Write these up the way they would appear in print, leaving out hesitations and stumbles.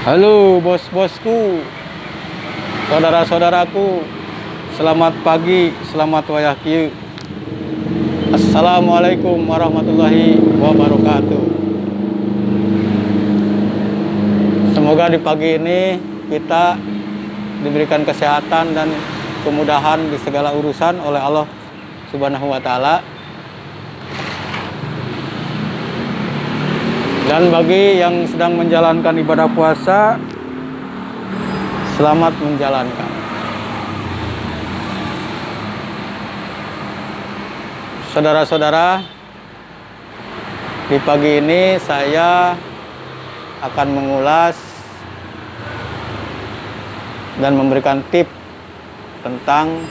Halo bos-bosku, saudara-saudaraku, selamat pagi, selamat wayahkieu. Assalamualaikum warahmatullahi wabarakatuh. Semoga di pagi ini kita diberikan kesehatan dan kemudahan di segala urusan oleh Allah Subhanahu wa Ta'ala. Dan bagi yang sedang menjalankan ibadah puasa, selamat menjalankan. Saudara-saudara, di pagi ini saya akan mengulas dan memberikan tip tentang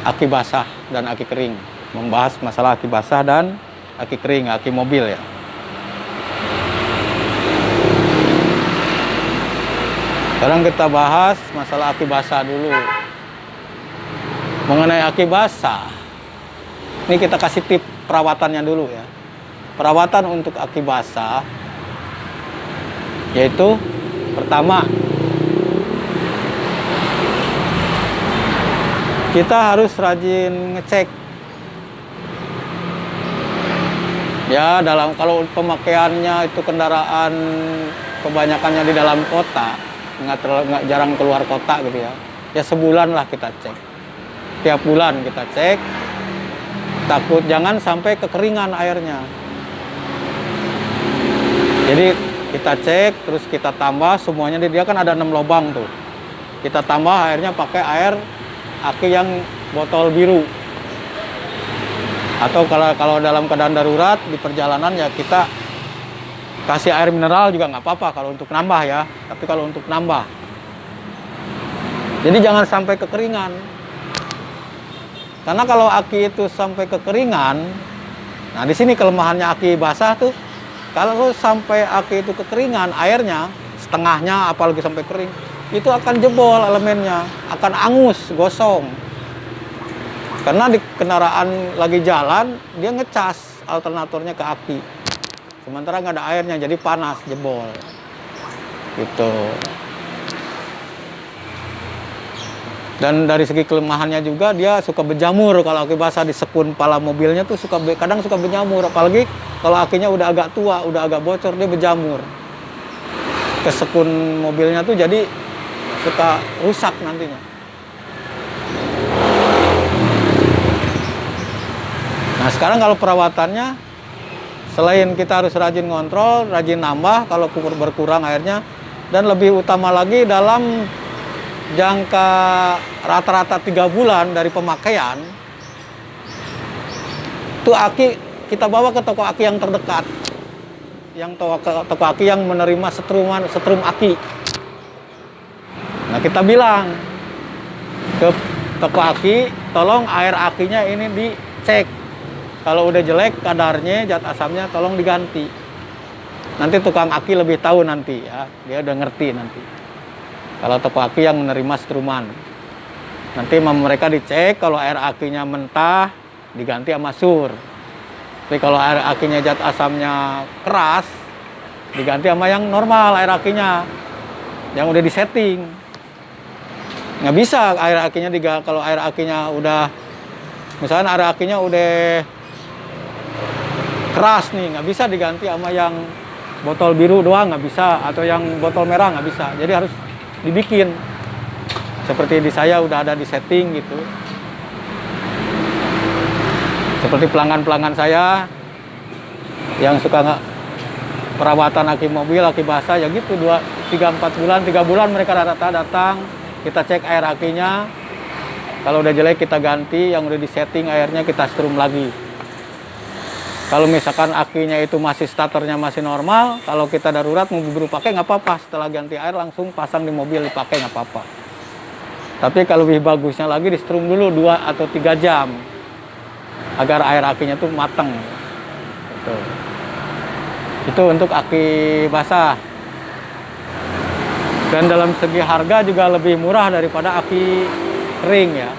aki basah dan aki kering. Membahas masalah aki basah dan aki kering, aki mobil ya. Sekarang kita bahas masalah aki basah dulu. Mengenai aki basah, ini kita kasih tip perawatannya dulu ya. Perawatan untuk aki basah yaitu pertama, kita harus rajin ngecek ya, kalau pemakaiannya itu kendaraan kebanyakannya di dalam kota, nggak jarang keluar kota gitu ya. Ya sebulan lah kita cek. Tiap bulan kita cek. Takut jangan sampai kekeringan airnya. Jadi kita cek, terus kita tambah semuanya. Dia kan ada 6 lubang tuh. Kita tambah airnya pakai air aki yang botol biru. Atau kalau dalam keadaan darurat di perjalanan ya kita kasih air mineral juga nggak apa-apa kalau untuk nambah ya. Tapi kalau untuk nambah, jadi jangan sampai kekeringan. Karena kalau aki itu sampai kekeringan, nah di sini kelemahannya aki basah tuh. Kalau sampai aki itu kekeringan, airnya setengahnya apalagi sampai kering, itu akan jebol elemennya, akan angus, gosong. Karena di kendaraan lagi jalan, dia ngecas alternatornya ke aki. Sementara nggak ada airnya, jadi panas, jebol. Gitu. Dan dari segi kelemahannya juga, dia suka berjamur. Kalau aki basah di sekun pala mobilnya tuh kadang suka berjamur. Apalagi kalau akinya udah agak tua, udah agak bocor, dia berjamur. Ke sekun mobilnya tuh jadi suka rusak nantinya. Nah sekarang kalau perawatannya, selain kita harus rajin ngontrol, rajin nambah kalau berkurang airnya, dan lebih utama lagi dalam jangka rata-rata 3 bulan dari pemakaian, tuh aki kita bawa ke toko aki yang terdekat, yang toko aki yang menerima setrum aki. Nah kita bilang ke toko aki, tolong air akinya ini dicek. Kalau udah jelek kadarnya, zat asamnya tolong diganti. Nanti tukang aki lebih tahu nanti ya, dia udah ngerti nanti. Kalau toko aki yang menerima setruman, nanti mereka dicek, kalau air akinya mentah diganti sama sur. Tapi kalau air akinya zat asamnya keras, diganti sama yang normal air akinya, yang udah disetting. Nggak bisa air akinya kalau air akinya udah, misalnya air akinya udah keras nih, nggak bisa diganti sama yang botol biru doang, nggak bisa, atau yang botol merah nggak bisa. Jadi harus dibikin seperti di saya udah ada di setting gitu. Seperti pelanggan-pelanggan saya yang suka perawatan aki mobil, aki basah ya gitu, 3-4 bulan, 3 bulan mereka rata-rata datang, kita cek air akinya. Kalau udah jelek kita ganti, yang udah disetting airnya kita strum lagi. Kalau misalkan akinya itu masih starternya masih normal, kalau kita darurat mau buru pakai nggak apa-apa. Setelah ganti air langsung pasang di mobil dipakai nggak apa-apa. Tapi kalau lebih bagusnya lagi di strum dulu 2 atau 3 jam agar air akinya tuh mateng. Itu untuk aki basah. Dan dalam segi harga juga lebih murah daripada aki kering ya.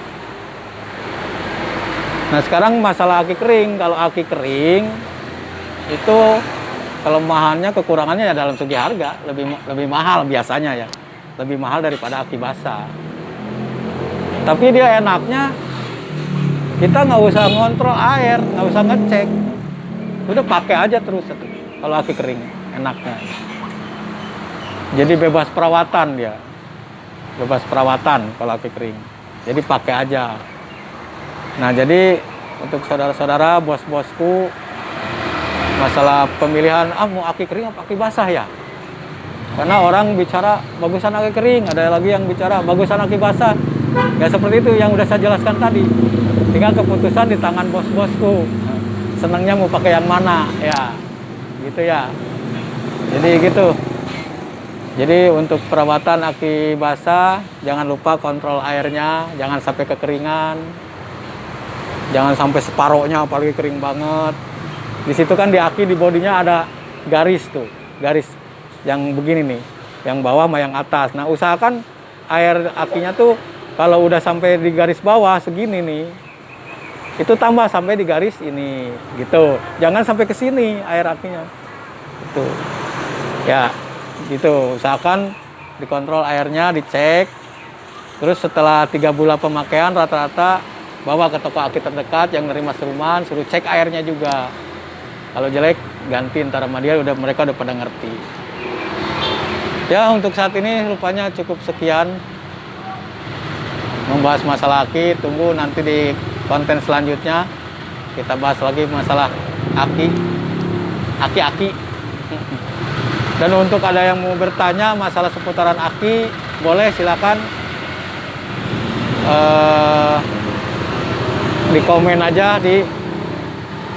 Nah sekarang masalah aki kering, kalau aki kering itu kelemahannya, kekurangannya ya dalam segi harga, lebih mahal biasanya ya, lebih mahal daripada aki basah. Tapi dia enaknya kita nggak usah ngontrol air, nggak usah ngecek, udah pakai aja terus itu. Kalau aki kering enaknya. Jadi bebas perawatan dia, bebas perawatan kalau aki kering. Jadi pakai aja. Nah jadi untuk saudara-saudara, bos-bosku, masalah pemilihan mau aki kering apa aki basah ya? Karena orang bicara bagusan aki kering, ada lagi yang bicara bagusan aki basah. Ya seperti itu yang udah saya jelaskan tadi. Tinggal keputusan di tangan bos-bosku. Senangnya mau pakai yang mana ya, gitu ya. Jadi gitu. Jadi untuk perawatan aki basah, jangan lupa kontrol airnya, jangan sampai kekeringan, jangan sampai separohnya apalagi kering banget. Di situ kan di aki di bodinya ada garis tuh, garis yang begini nih, yang bawah sama yang atas. Nah usahakan air akinya tuh kalau udah sampai di garis bawah segini nih, itu tambah sampai di garis ini, gitu. Jangan sampai ke sini air akinya, itu, ya. Gitu, usahakan dikontrol airnya, dicek. Terus setelah 3 bulan pemakaian rata-rata bawa ke toko aki terdekat yang nerima seruman, suruh cek airnya juga. Kalau jelek ganti ntar sama dia, mereka udah pada ngerti. Ya untuk saat ini rupanya cukup sekian membahas masalah aki. Tunggu nanti di konten selanjutnya kita bahas lagi masalah aki. Dan untuk ada yang mau bertanya masalah seputaran aki, boleh silakan di komen aja di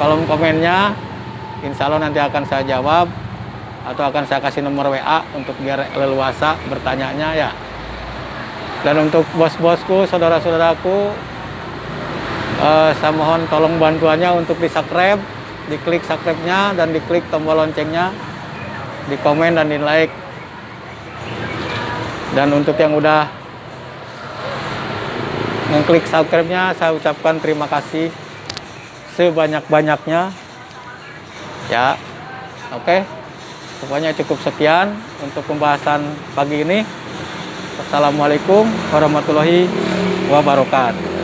kolom komennya. Insya Allah nanti akan saya jawab atau akan saya kasih nomor WA untuk biar leluasa bertanyanya ya. Dan untuk bos-bosku, saudara-saudaraku, saya mohon tolong bantuannya untuk di subscribe, diklik subscribe-nya dan diklik tombol loncengnya, di komen dan di like. Dan untuk yang udah ngeklik subscribe-nya, saya ucapkan terima kasih sebanyak-banyaknya ya. Oke, pokoknya cukup sekian untuk pembahasan pagi ini. Assalamualaikum warahmatullahi wabarakatuh.